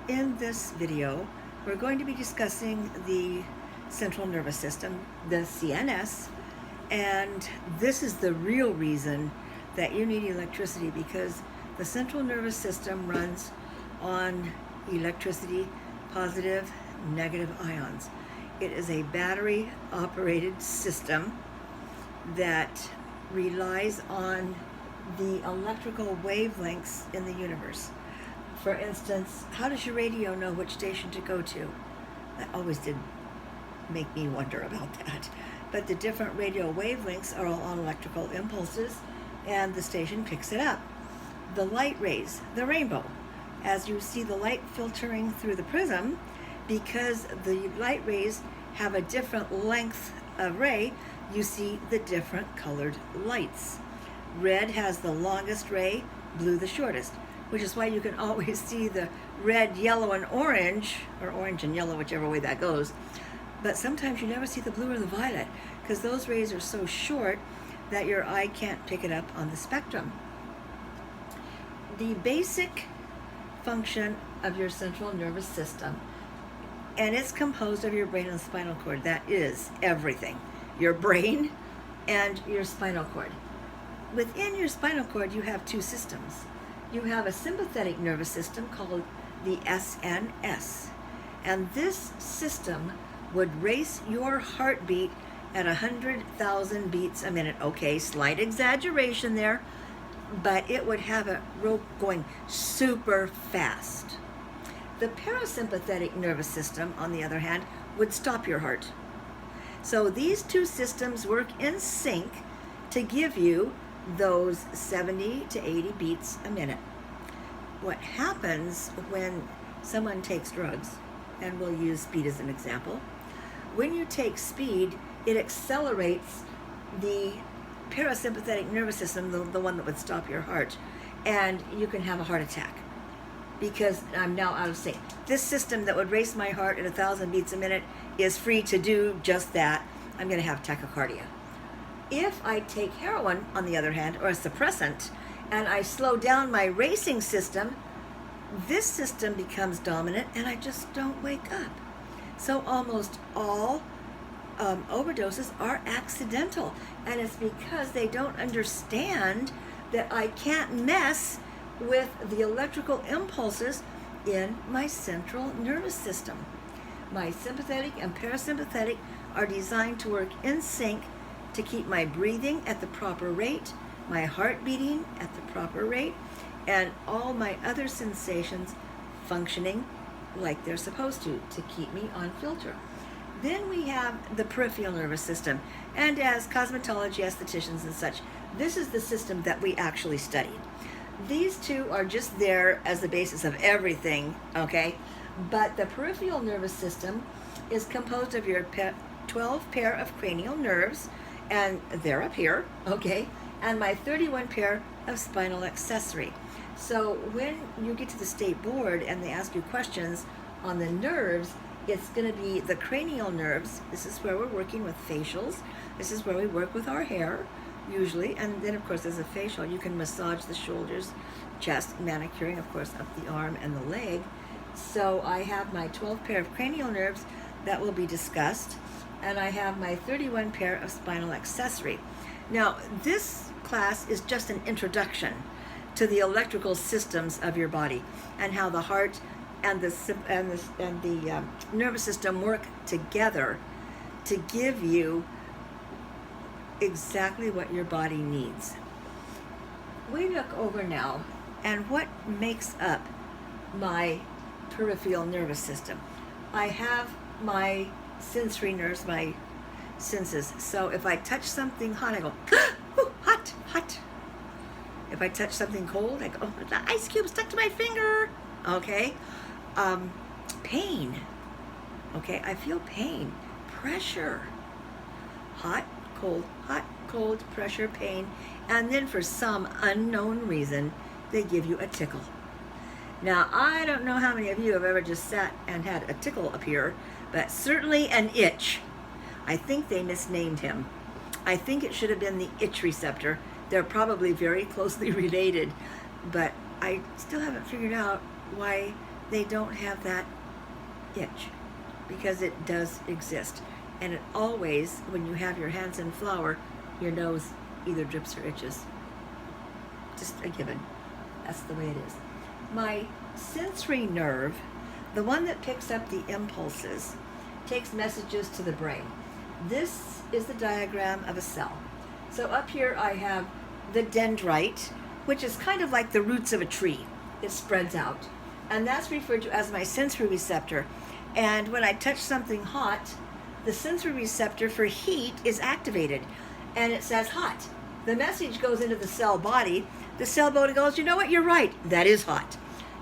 In this video, we're going to be discussing the central nervous system, the CNS, and this is the real reason that you need electricity, because the central nervous system runs on electricity, positive, negative ions. It is a battery operated system that relies on the electrical wavelengths in the universe. For instance, how does your radio know which station to go to? That always did make me wonder about that. But the different radio wavelengths are all on electrical impulses, and the station picks it up. The light rays, the rainbow, as you see the light filtering through the prism, because the light rays have a different length of ray, you see the different colored lights. Red has the longest ray, blue the shortest, which is why you can always see the red, yellow, and orange, or orange and yellow, whichever way that goes. But sometimes you never see the blue or the violet, because those rays are so short that your eye can't pick it up on the spectrum. The basic function of your central nervous system, and it's composed of your brain and spinal cord. That is everything. Your brain and your spinal cord. Within your spinal cord, you have two systems. You have a sympathetic nervous system called the SNS. And this system would race your heartbeat at 100,000 beats a minute. Okay, slight exaggeration there, but it would have a rope going super fast. The parasympathetic nervous system, on the other hand, would stop your heart. So these two systems work in sync to give you those 70 to 80 beats a minute. What happens when someone takes drugs, and we'll use speed as an example, when you take speed, it accelerates the parasympathetic nervous system, the one that would stop your heart, and you can have a heart attack because I'm now out of sync. This system that would race my heart at 1,000 beats a minute is free to do just that. I'm going to have tachycardia. If I take heroin, on the other hand, or a suppressant, and I slow down my racing system, this system becomes dominant and I just don't wake up. So almost all overdoses are accidental, and it's because they don't understand that I can't mess with the electrical impulses in my central nervous system. My sympathetic and parasympathetic are designed to work in sync to keep my breathing at the proper rate, my heart beating at the proper rate, and all my other sensations functioning like they're supposed to keep me on filter. Then we have the peripheral nervous system, and as cosmetology estheticians and such, this is the system that we actually study. These two are just there as the basis of everything, okay? But the peripheral nervous system is composed of your 12 pair of cranial nerves, and they're up here, okay? And my 31 pair of spinal accessory. So when you get to the state board and they ask you questions on the nerves, it's going to be the cranial nerves. This is where we're working with facials. This is where we work with our hair, usually. And then, of course, as a facial, you can massage the shoulders, chest, manicuring, of course, up the arm and the leg. So I have my 12 pair of cranial nerves that will be discussed, and I have my 31 pair of spinal accessory. Now, this class is just an introduction to the electrical systems of your body and how the heart and the nervous system work together to give you exactly what your body needs. We look over now, and what makes up my peripheral nervous system? I have my sensory nerves, my senses. So if I touch something hot, I go, ooh, hot, hot. If I touch something cold, I go, oh, the ice cube stuck to my finger. Okay. Pain. Okay, I feel pain. Pressure. Hot, cold, pressure, pain. And then for some unknown reason, they give you a tickle. Now, I don't know how many of you have ever just sat and had a tickle appear, but certainly an itch. I think they misnamed him. I think it should have been the itch receptor. They're probably very closely related, but I still haven't figured out why they don't have that itch, because it does exist. And it always, when you have your hands in flour, your nose either drips or itches. Just a given. That's the way it is. My sensory nerve, the one that picks up the impulses, takes messages to the brain. This is the diagram of a cell. So up here I have the dendrite, which is kind of like the roots of a tree. It spreads out. And that's referred to as my sensory receptor. And when I touch something hot, the sensory receptor for heat is activated. And it says hot. The message goes into the cell body. The cell body goes, you know what, you're right, that is hot.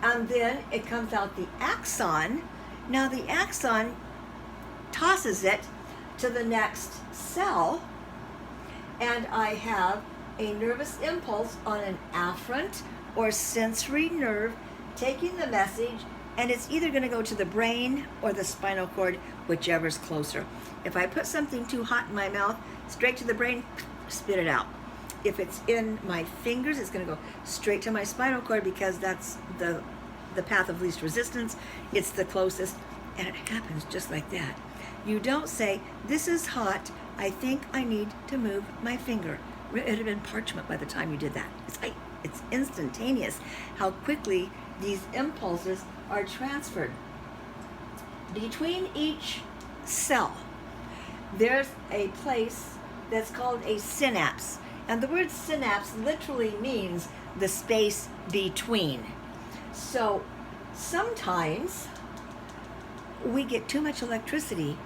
And then it comes out the axon. Now the axon tosses it to the next cell, and I have a nervous impulse on an afferent or sensory nerve taking the message, and it's either going to go to the brain or the spinal cord, whichever's closer. If I put something too hot in my mouth, straight to the brain, spit it out. If it's in my fingers, it's going to go straight to my spinal cord, because that's the path of least resistance. It's the closest, and it happens just like that. You don't say, this is hot, I think I need to move my finger. It would have been parchment by the time you did that. It's instantaneous how quickly these impulses are transferred. Between each cell, there's a place that's called a synapse. And the word synapse literally means the space between. So sometimes we get too much electricity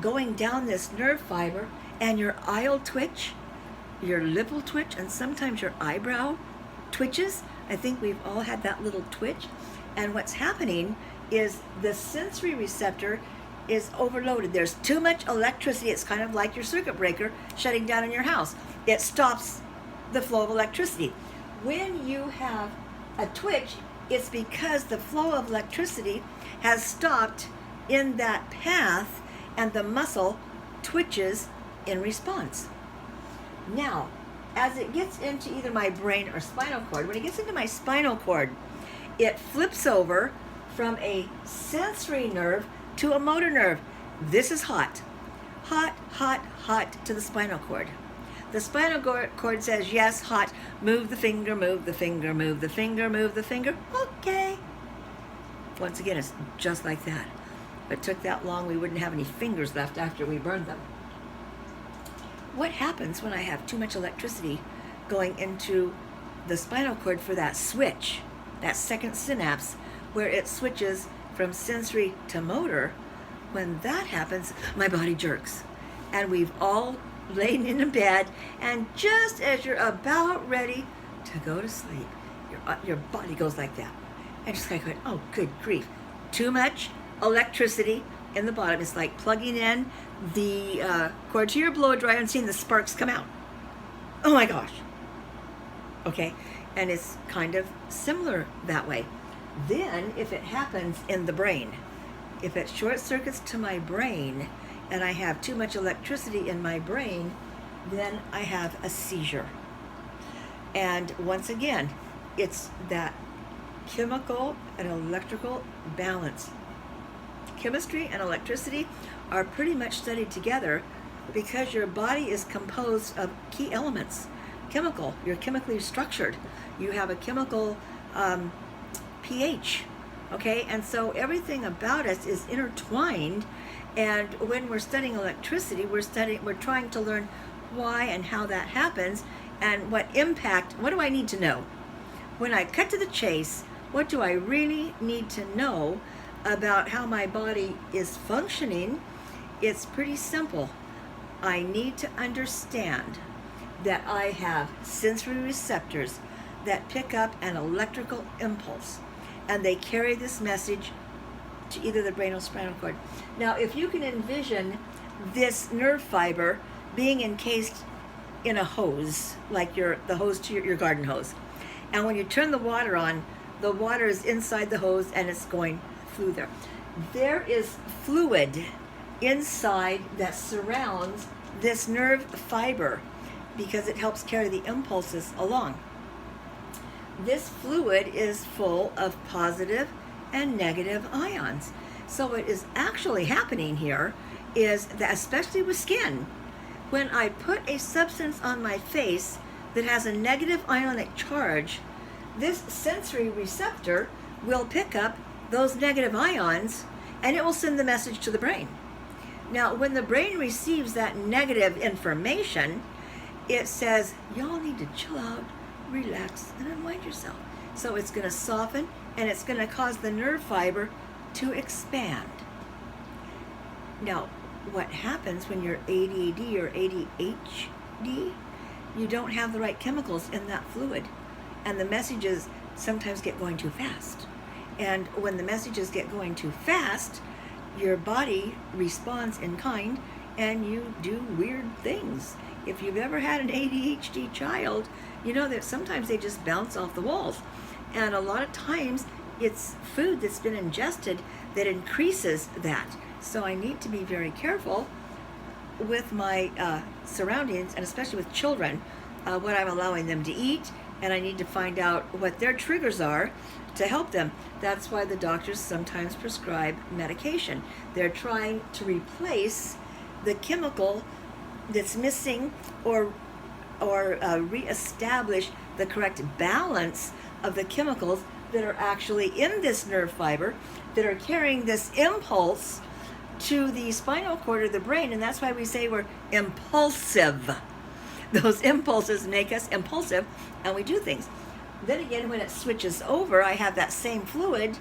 going down this nerve fiber, and your eye will twitch, your lip will twitch, and sometimes your eyebrow twitches. I think we've all had that little twitch. And what's happening is the sensory receptor is overloaded. There's too much electricity. It's kind of like your circuit breaker shutting down in your house. It stops the flow of electricity. When you have a twitch, it's because the flow of electricity has stopped in that path, and the muscle twitches in response. Now, as it gets into either my brain or spinal cord, when it gets into my spinal cord, it flips over from a sensory nerve to a motor nerve. This is hot. Hot, hot, hot to the spinal cord. The spinal cord says, yes, hot. Move the finger, move the finger, move the finger, move the finger. Okay. Once again, it's just like that. If it took that long, we wouldn't have any fingers left after we burned them. What happens when I have too much electricity going into the spinal cord for that switch, that second synapse, where it switches from sensory to motor? When that happens, my body jerks. And we've all lain in a bed, and just as you're about ready to go to sleep, your body goes like that. And just like, oh, good grief. Too much electricity in the bottom. It's like plugging in the cord to your blow dryer and seeing the sparks come out. Oh my gosh. Okay, and it's kind of similar that way. Then if it happens in the brain, if it short circuits to my brain and I have too much electricity in my brain, then I have a seizure. And once again, it's that chemical and electrical balance. Chemistry and electricity are pretty much studied together because your body is composed of key elements. Chemical, you're chemically structured. You have a chemical pH, okay? And so everything about us is intertwined. And when we're studying electricity, we're trying to learn why and how that happens, and what impact, what do I need to know? When I cut to the chase, what do I really need to know about how my body is functioning? It's pretty simple. I need to understand that I have sensory receptors that pick up an electrical impulse, and they carry this message to either the brain or spinal cord. Now, if you can envision this nerve fiber being encased in a hose, like the hose to your garden hose, and when you turn the water on, the water is inside the hose and it's going through there. There is fluid inside that surrounds this nerve fiber because it helps carry the impulses along. This fluid is full of positive and negative ions. So what is actually happening here is that, especially with skin, when I put a substance on my face that has a negative ionic charge, this sensory receptor will pick up those negative ions and it will send the message to the brain. Now, when the brain receives that negative information, it says, y'all need to chill out, relax, and unwind yourself. So it's going to soften and it's going to cause the nerve fiber to expand. Now, what happens when you're ADD or ADHD? You don't have the right chemicals in that fluid, and the messages sometimes get going too fast. And when the messages get going too fast, your body responds in kind and you do weird things. If you've ever had an ADHD child, you know that sometimes they just bounce off the walls. And a lot of times it's food that's been ingested that increases that. So I need to be very careful with my surroundings, and especially with children, what I'm allowing them to eat, and I need to find out what their triggers are to help them. That's why the doctors sometimes prescribe medication. They're trying to replace the chemical that's missing, or reestablish the correct balance of the chemicals that are actually in this nerve fiber that are carrying this impulse to the spinal cord or the brain. And that's why we say we're impulsive. Those impulses make us impulsive and we do things. Then again, when it switches over, I have that same fluid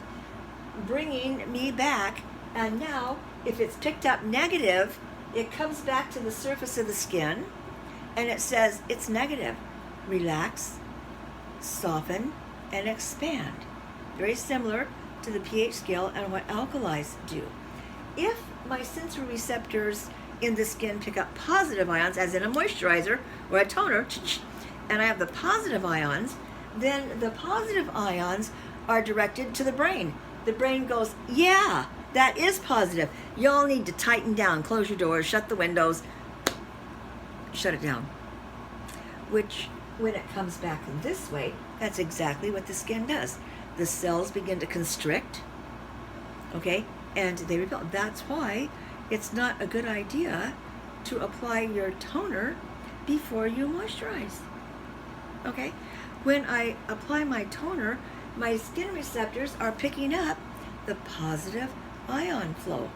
bringing me back, and now if it's picked up negative, it comes back to the surface of the skin and it says it's negative. Relax, soften, and expand. Very similar to the pH scale and what alkalis do. If my sensory receptors in the skin pick up positive ions, as in a moisturizer or a toner, and I have the positive ions, then the positive ions are directed to the brain. The brain goes, yeah, that is positive. Y'all need to tighten down, close your doors, shut the windows, shut it down. Which, when it comes back this way, that's exactly what the skin does. The cells begin to constrict, okay, and they repel. That's why it's not a good idea to apply your toner before you moisturize, okay? When I apply my toner, my skin receptors are picking up the positive ion flow.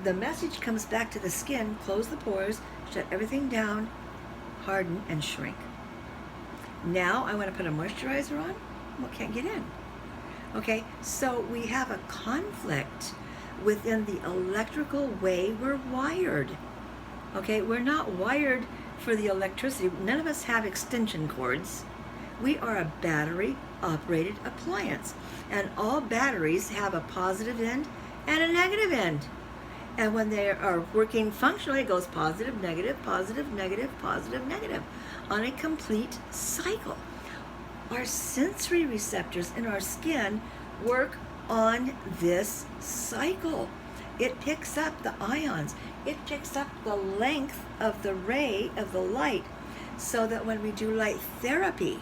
The message comes back to the skin: close the pores, shut everything down, harden, and shrink. Now I want to put a moisturizer on. Well, can't get in. Okay, so we have a conflict within the electrical way we're wired. Okay, we're not wired for the electricity. None of us have extension cords. We are a battery operated appliance, and all batteries have a positive end and a negative end. And when they are working functionally, it goes positive, negative, positive, negative, positive, negative on a complete cycle. Our sensory receptors in our skin work on this cycle. It picks up the ions. It picks up the length of the ray of the light, so that when we do light therapy,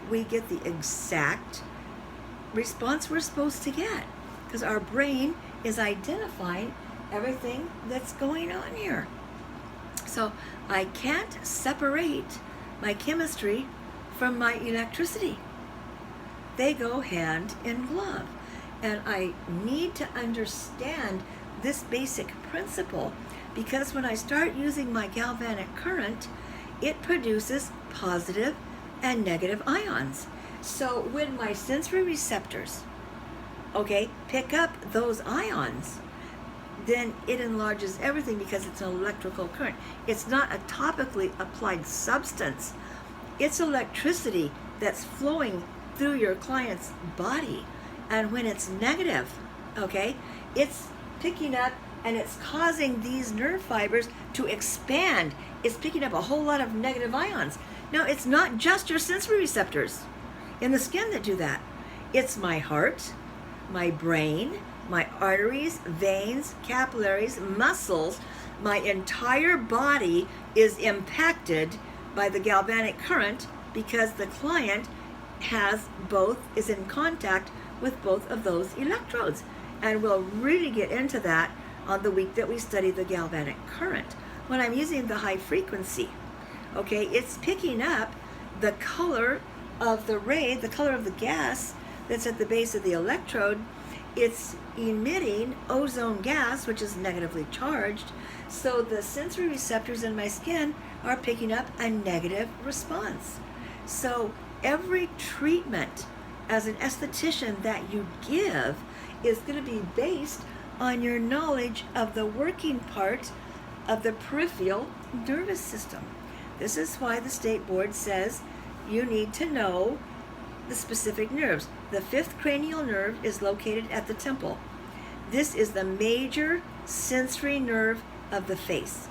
we get the exact response we're supposed to get, because our brain is identifying everything that's going on here. So I can't separate my chemistry from my electricity. They go hand in glove. And I need to understand this basic principle, because when I start using my galvanic current, it produces positive and negative ions. So when my sensory receptors, okay, pick up those ions, then it enlarges everything because it's an electrical current. It's not a topically applied substance. It's electricity that's flowing through your client's body. And when it's negative, okay, it's picking up and it's causing these nerve fibers to expand. It's picking up a whole lot of negative ions. Now, it's not just your sensory receptors in the skin that do that. It's my heart, my brain, my arteries, veins, capillaries, muscles. My entire body is impacted by the galvanic current because the client has both, is in contact with both of those electrodes. And we'll really get into that on the week that we study the galvanic current. When I'm using the high frequency, okay, it's picking up the color of the ray, the color of the gas that's at the base of the electrode. It's emitting ozone gas, which is negatively charged, so the sensory receptors in my skin are picking up a negative response. So every treatment as an esthetician that you give is going to be based on your knowledge of the working part of the peripheral nervous system. This is why the state board says you need to know the specific nerves. The fifth cranial nerve is located at the temple. This is the major sensory nerve of the face.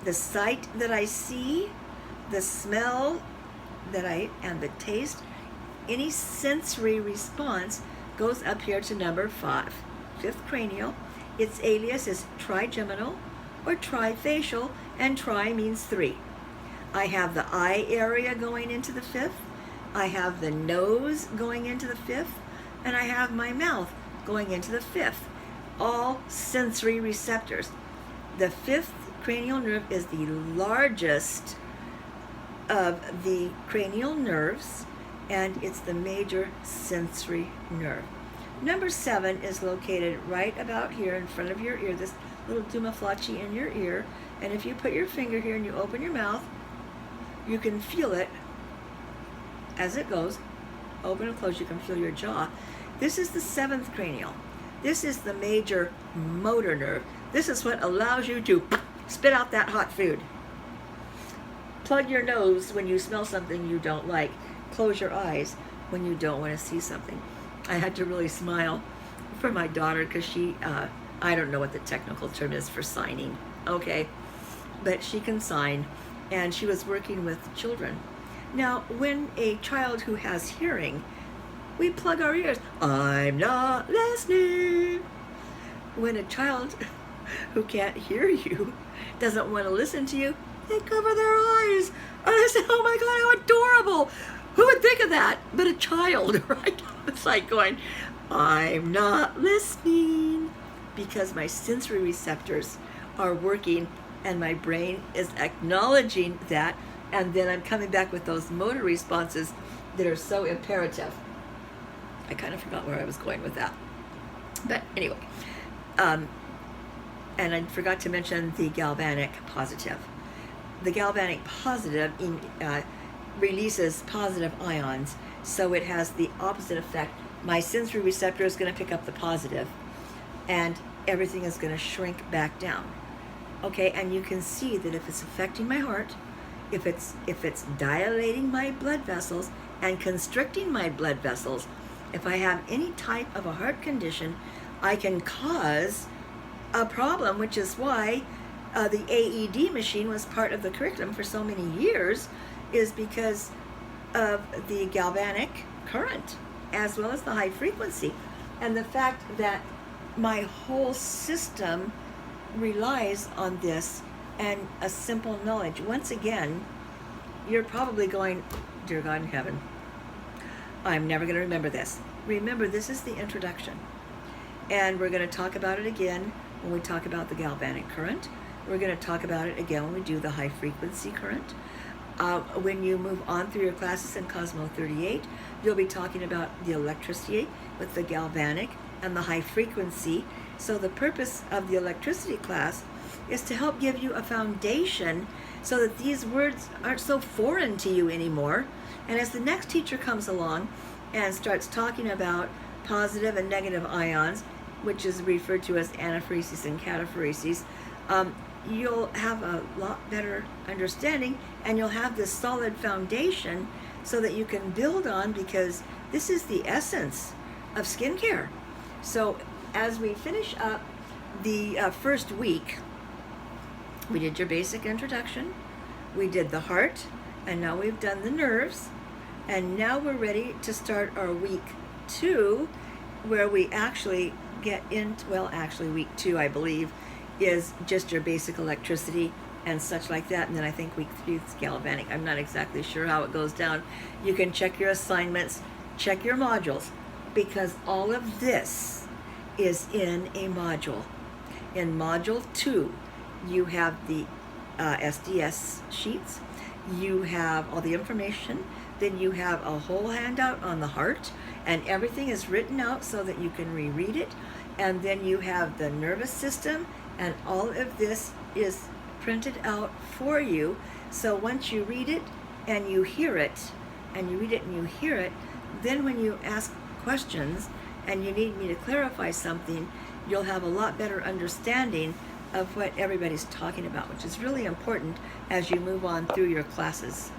The sight that I see, the smell and the taste, any sensory response goes up here to number 5, fifth cranial. Its alias is trigeminal or trifacial, and tri means 3. I have the eye area going into the 5th, I have the nose going into the 5th, and I have my mouth going into the 5th. All sensory receptors. The 5th cranial nerve is the largest of the cranial nerves, and it's the major sensory nerve. Number 7 is located right about here in front of your ear, this little dumaflachi in your ear, and if you put your finger here and you open your mouth, you can feel it as it goes. Open and close, you can feel your jaw. This is the 7th cranial. This is the major motor nerve. This is what allows you to spit out that hot food. Plug your nose when you smell something you don't like. Close your eyes when you don't want to see something. I had to really smile for my daughter because she, I don't know what the technical term is for signing, okay? But she can sign, and she was working with children. Now, when a child who has hearing, we plug our ears. I'm not listening. When a child who can't hear you doesn't want to listen to you, they cover their eyes. And I said, oh my God, how adorable. Who would think of that but a child, right? It's like going, I'm not listening, because my sensory receptors are working and my brain is acknowledging that, and then I'm coming back with those motor responses that are so imperative. I kind of forgot where I was going with that. But anyway, and I forgot to mention the galvanic positive. The galvanic positive releases positive ions, so it has the opposite effect. My sensory receptor is going to pick up the positive, and everything is going to shrink back down. Okay, and you can see that if it's affecting my heart, if it's dilating my blood vessels and constricting my blood vessels, if I have any type of a heart condition, I can cause a problem, which is why the AED machine was part of the curriculum for so many years, is because of the galvanic current as well as the high frequency, and the fact that my whole system relies on this and a simple knowledge. Once again, you're probably going, dear God in heaven, I'm never going to remember this. Remember, this is the introduction, and we're going to talk about it again when we talk about the galvanic current. We're going to talk about it again when we do the high frequency current. When you move on through your classes in Cosmo 38, you'll be talking about the electricity with the galvanic and the high frequency. So the purpose of the electricity class is to help give you a foundation so that these words aren't so foreign to you anymore. And as the next teacher comes along and starts talking about positive and negative ions, which is referred to as anaphoresis and cataphoresis, you'll have a lot better understanding, and you'll have this solid foundation so that you can build on, because this is the essence of skincare. So as we finish up the first week, we did your basic introduction, we did the heart, and now we've done the nerves, and now we're ready to start our week 2, where we actually get into, well, actually week 2, I believe, is just your basic electricity and such like that. And then I think week 3 is galvanic. I'm not exactly sure how it goes down. You can check your assignments, check your modules. because all of this is in a module. In Module 2, you have the SDS sheets, you have all the information, then you have a whole handout on the heart, and everything is written out so that you can reread it, and then you have the nervous system, and all of this is printed out for you. So once you read it and you hear it, and you read it and you hear it, then when you ask questions and you need me to clarify something, you'll have a lot better understanding of what everybody's talking about, which is really important as you move on through your classes.